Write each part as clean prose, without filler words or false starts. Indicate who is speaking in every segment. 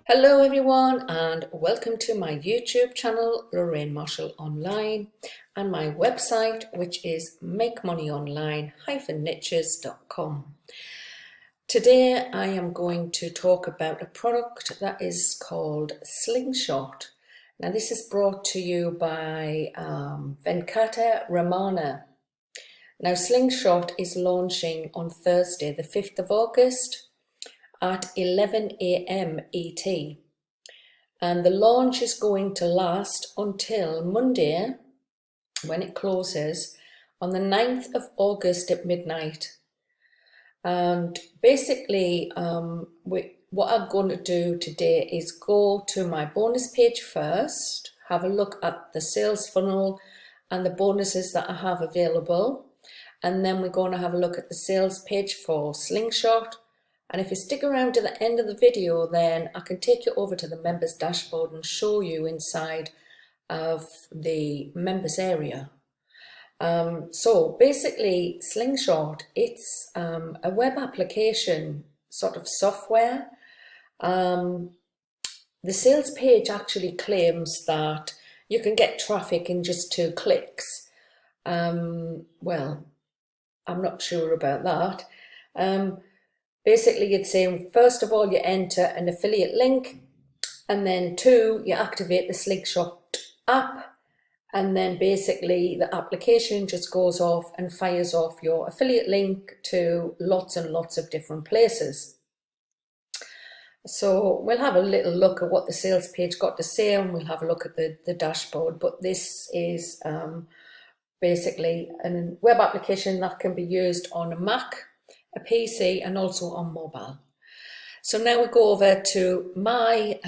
Speaker 1: Hello everyone and welcome to my YouTube channel Lorraine Marshall Online and my website, which is makemoneyonline-niches.com. Today I am going to talk about a product that is called SlingShot. Now this is brought to you by Venkata Ramana. Now SlingShot is launching on Thursday the 5th of August at 11 AM ET, and the launch is going to last until Monday when it closes on the 9th of August at midnight. And basically what I'm going to do today is go to my bonus page first, have a look at the sales funnel and the bonuses that I have available, and then we're going to have a look at the sales page for SlingShot. And if you stick around to the end of the video, then I can take you over to the members dashboard and show you inside of the members area. So basically SlingShot, it's a web application sort of software. The sales page actually claims that you can get traffic in just 2 clicks. Well, I'm not sure about that. Basically, it's saying, first of all, you enter an affiliate link, and then 2, you activate the SlingShot app, and then basically the application just goes off and fires off your affiliate link to lots and lots of different places. So we'll have a little look at what the sales page got to say, and we'll have a look at the dashboard. But this is basically a web application that can be used on a Mac, a PC, and also on mobile. So now we go over to my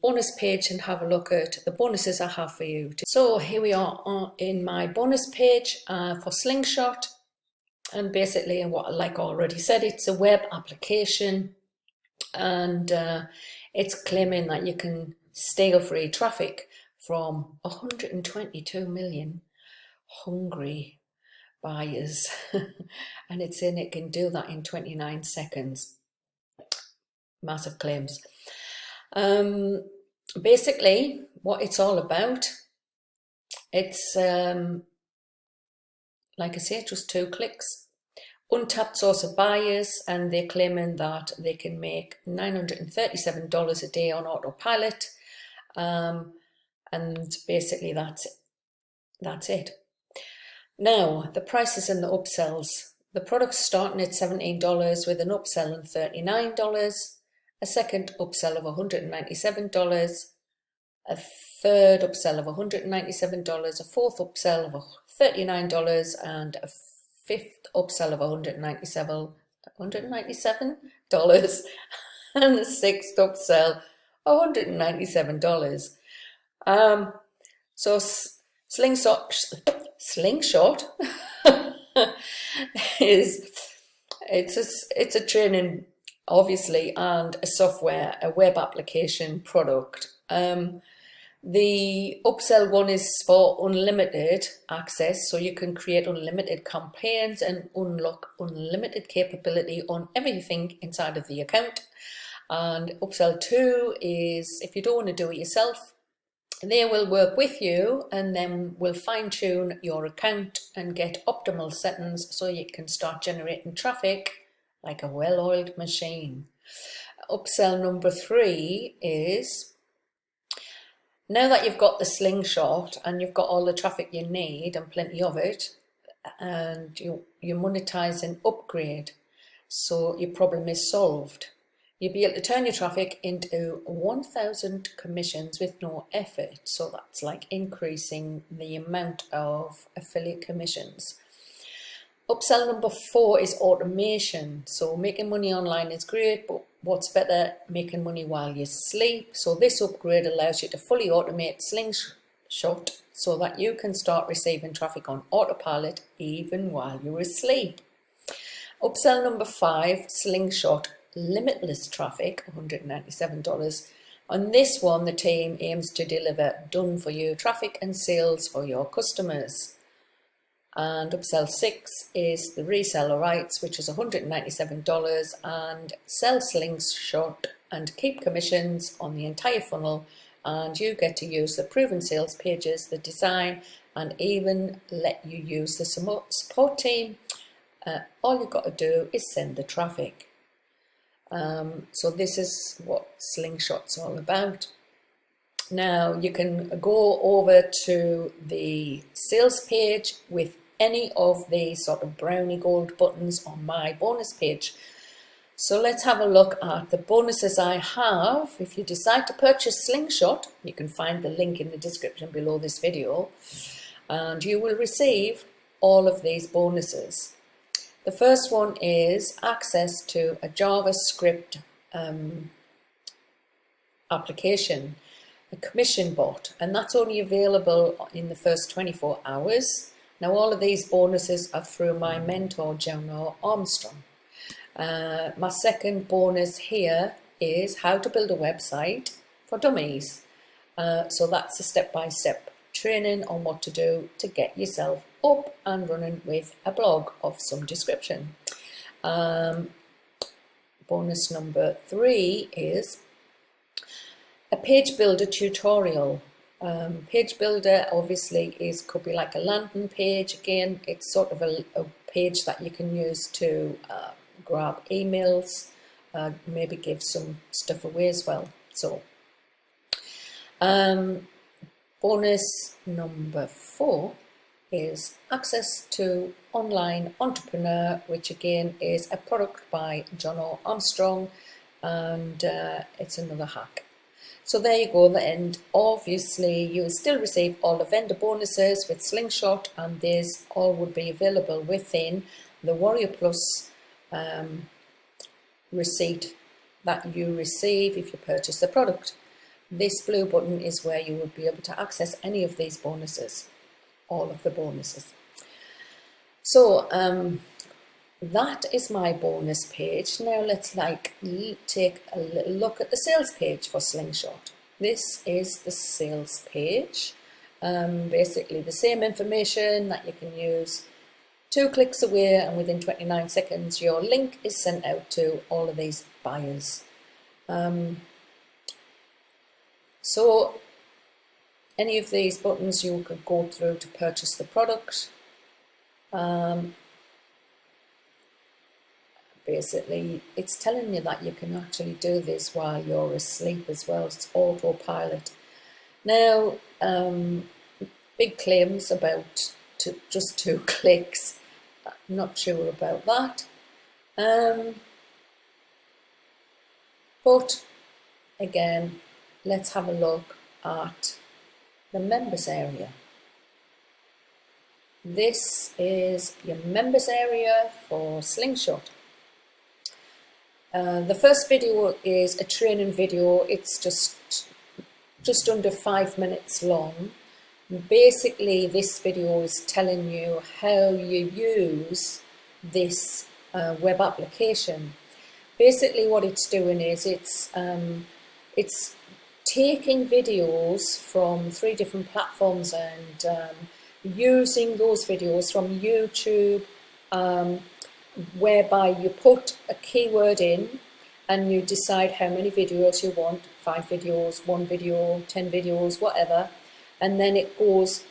Speaker 1: bonus page and have a look at the bonuses I have for you. So here we are in my bonus page for SlingShot, and basically like I already said, it's a web application, and it's claiming that you can steal free traffic from 122 million hungry buyers and it's saying it can do that in 29 seconds. Massive claims. Basically what it's all about, it's like I say, just 2 clicks, untapped source of buyers, and they're claiming that they can make $937 a day on autopilot, and basically that's it. Now, the prices and the upsells. The product's starting at $17 with an upsell of $39, a second upsell of $197, a third upsell of $197, a fourth upsell of $39, and a fifth upsell of $197, and the sixth upsell $197. So SlingShot it's a training, obviously, and a software, a web application product. The upsell one is for unlimited access, so you can create unlimited campaigns and unlock unlimited capability on everything inside of the account. And upsell 2 is if you don't want to do it yourself, they will work with you and then will fine-tune your account and get optimal settings so you can start generating traffic like a well-oiled machine. Upsell number 3 is, now that you've got the SlingShot and you've got all the traffic you need and plenty of it, and you monetize an upgrade, so your problem is solved. You'll be able to turn your traffic into 1,000 commissions with no effort. So that's like increasing the amount of affiliate commissions. Upsell number 4 is automation. So making money online is great, but what's better, making money while you sleep. So this upgrade allows you to fully automate SlingShot so that you can start receiving traffic on autopilot even while you're asleep. Upsell number 5, SlingShot limitless traffic, $197. On this one, the team aims to deliver done for you traffic and sales for your customers. And upsell 6 is the reseller rights, which is $197, and sell SlingShot and keep commissions on the entire funnel, and you get to use the proven sales pages, the design, and even let you use the support team. All you've got to do is send the traffic. So this is what SlingShot's all about. Now you can go over to the sales page with any of the sort of brownie gold buttons on my bonus page. So let's have a look at the bonuses I have. If you decide to purchase SlingShot, you can find the link in the description below this video, and you will receive all of these bonuses. The first one is access to a JavaScript application, a commission bot, and that's only available in the first 24 hours. Now all of these bonuses are through my mentor, Jonah Armstrong. My second bonus here is how to build a website for dummies. So that's a step-by-step training on what to do to get yourself up and running with a blog of some description. Bonus number 3 is a page builder tutorial. Page builder obviously could be like a landing page. Again, it's sort of a page that you can use to grab emails, maybe give some stuff away as well. So bonus number 4 is access to Online Entrepreneur, which again is a product by John Armstrong, and it's another hack. So there you go, the end. Obviously you will still receive all the vendor bonuses with SlingShot, and these all would be available within the Warrior Plus receipt that you receive if you purchase the product. This blue button is where you would be able to access any of these bonuses, all of the bonuses. So that is my bonus page. Now let's take a little look at the sales page for SlingShot. This is the sales page. Basically the same information that you can use. 2 clicks away, and within 29 seconds your link is sent out to all of these buyers. So any of these buttons you could go through to purchase the product. Basically it's telling you that you can actually do this while you're asleep as well. It's autopilot. Now big claims about just 2 clicks. Not sure about that, but again, let's have a look at the members area. This is your members area for SlingShot. The first video is a training video. It's just under 5 minutes long. Basically this video is telling you how you use this web application. Basically what it's doing is it's taking videos from 3 different platforms and using those videos from YouTube, whereby you put a keyword in and you decide how many videos you want, 5 videos, 1 video, 10 videos, whatever. And then it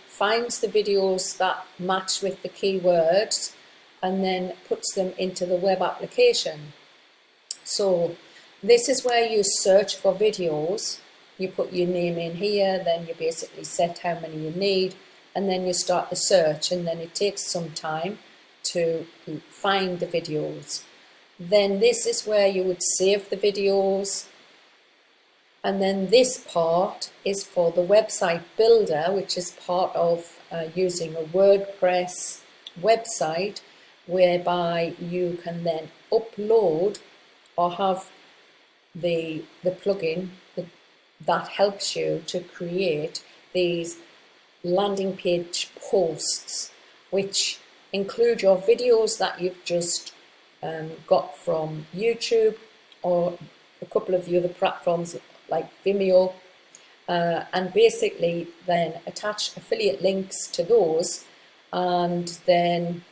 Speaker 1: finds the videos that match with the keywords and then puts them into the web application. So this is where you search for videos. You put your name in here, then you basically set how many you need, and then you start the search, and then it takes some time to find the videos. Then this is where you would save the videos. And then this part is for the website builder, which is part of using a WordPress website, whereby you can then upload or have the plugin that helps you to create these landing page posts, which include your videos that you've just got from YouTube or a couple of the other platforms like Vimeo, and basically then attach affiliate links to those, and then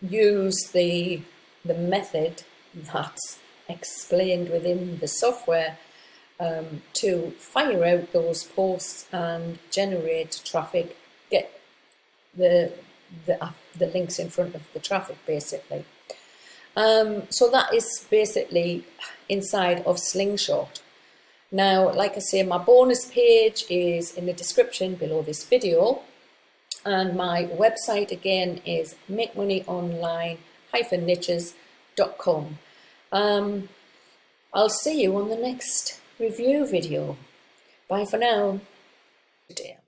Speaker 1: use the method that's explained within the software to fire out those posts and generate traffic, get the links in front of the traffic, basically. So that is basically inside of SlingShot. Now, like I say, my bonus page is in the description below this video, and my website again is makemoneyonline-niches.com. I'll see you on the next review video. Bye for now. Today.